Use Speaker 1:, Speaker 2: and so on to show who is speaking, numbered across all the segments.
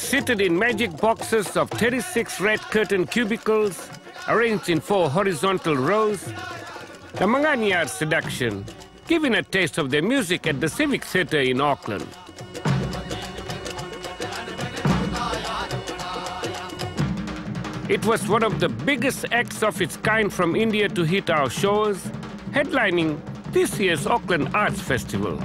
Speaker 1: Seated in magic boxes of 36 red curtain cubicles, arranged in 4 horizontal rows, the Manganiyar Seduction, giving a taste of their music at the Civic Theatre in Auckland. It was one of the biggest acts of its kind from India to hit our shores, headlining this year's Auckland Arts Festival.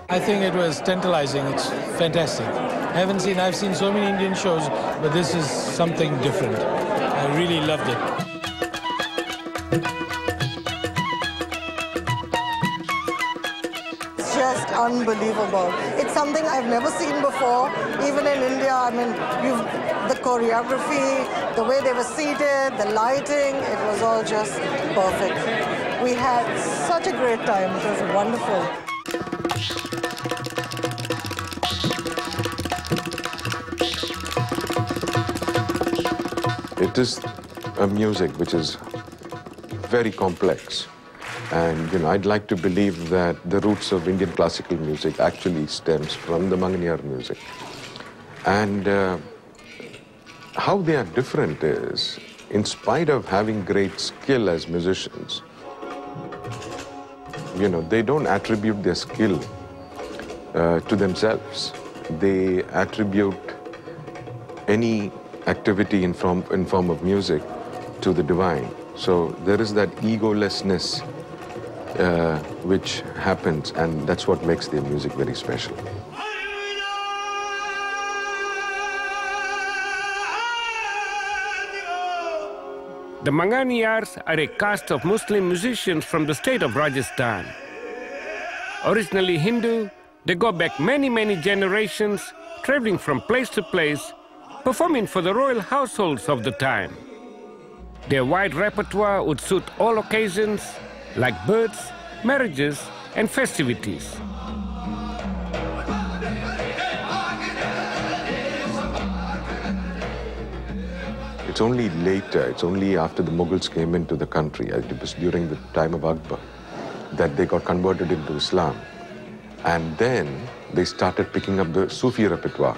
Speaker 2: I think it was tantalizing. It's fantastic. I've seen so many Indian shows, but this is something different. I really loved it.
Speaker 3: It's just unbelievable. It's something I've never seen before, even in India. I mean, the choreography, the way they were seated, the lighting, it was all just perfect. We had such a great time. It was wonderful.
Speaker 4: It is a music which is very complex, and I'd like to believe that the roots of Indian classical music actually stems from the Manganiyar music. And how they are different is, in spite of having great skill as musicians, they don't attribute their skill to themselves. They attribute any activity in form of music to the divine. So there is that egolessness which happens, and that's what makes their music very special.
Speaker 1: The Manganiyars are a caste of Muslim musicians from the state of Rajasthan. Originally Hindu, they go back many generations, traveling from place to place, performing for the royal households of the time. Their wide repertoire would suit all occasions, like births, marriages, and festivities.
Speaker 4: It's only later, it's only after the Mughals came into the country, it was during the time of Akbar, that they got converted into Islam. And then they started picking up the Sufi repertoire.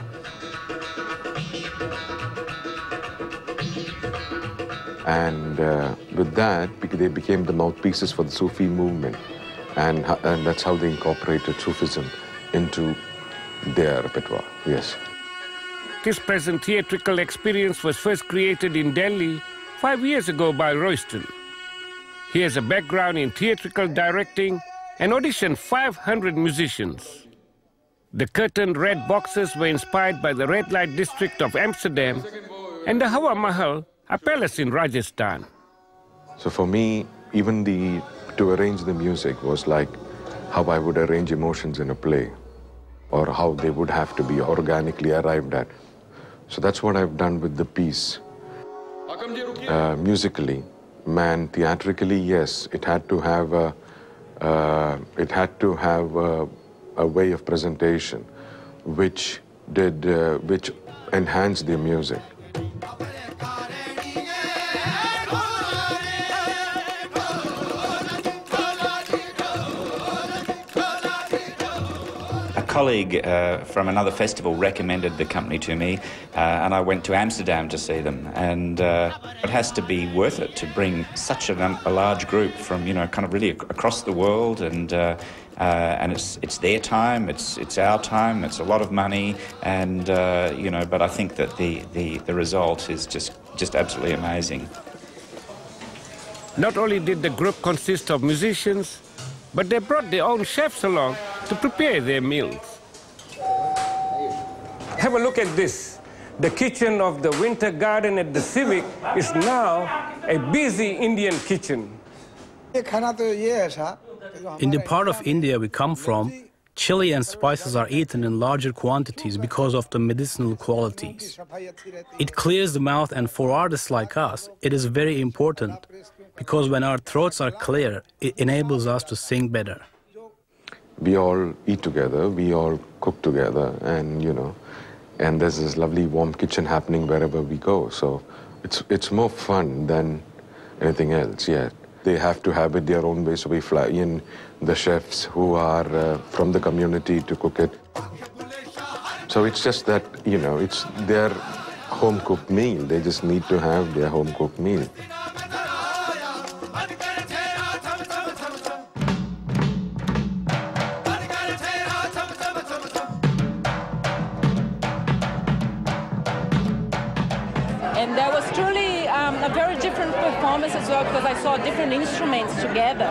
Speaker 4: And with that, they became the mouthpieces for the Sufi movement. And that's how they incorporated Sufism into their repertoire, yes.
Speaker 1: This present theatrical experience was first created in Delhi 5 years ago by Royston. He has a background in theatrical directing and auditioned 500 musicians. The curtained red boxes were inspired by the red light district of Amsterdam and the Hawa Mahal, a palace in Rajasthan.
Speaker 4: So for me, even to arrange the music was like how I would arrange emotions in a play, or how they would have to be organically arrived at. So that's what I've done with the piece. Musically, theatrically, yes, it had to have a way of presentation which enhanced the music.
Speaker 5: A colleague from another festival recommended the company to me, and I went to Amsterdam to see them. And it has to be worth it to bring such a large group from, kind of really across the world, and it's their time, it's our time, it's a lot of money, and but I think that the result is just absolutely amazing.
Speaker 1: Not only did the group consist of musicians, but they brought their own chefs along to prepare their meals. Have a look at this. The kitchen of the Winter Garden at the Civic is now a busy Indian kitchen.
Speaker 6: In the part of India we come from, chili and spices are eaten in larger quantities because of the medicinal qualities. It clears the mouth, and for artists like us, it is very important, because when our throats are clear, it enables us to sing better.
Speaker 4: We all eat together, we all cook together, and and there's this lovely warm kitchen happening wherever we go. So it's more fun than anything else, yeah. they have to have it their own way, so we fly in the chefs who are from the community to cook it. So it's just that, you know, it's their home-cooked meal. They just need to have their home-cooked meal.
Speaker 7: And that was truly a very different performance as well, because I saw different instruments together,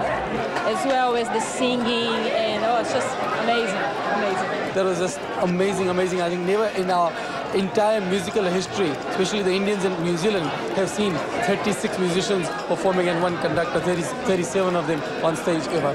Speaker 7: as well as the singing, and oh, it's just amazing, amazing.
Speaker 8: That was just amazing, amazing. I think never in our entire musical history, especially the Indians in New Zealand, have seen 36 musicians performing and one conductor, 37 of them on stage ever.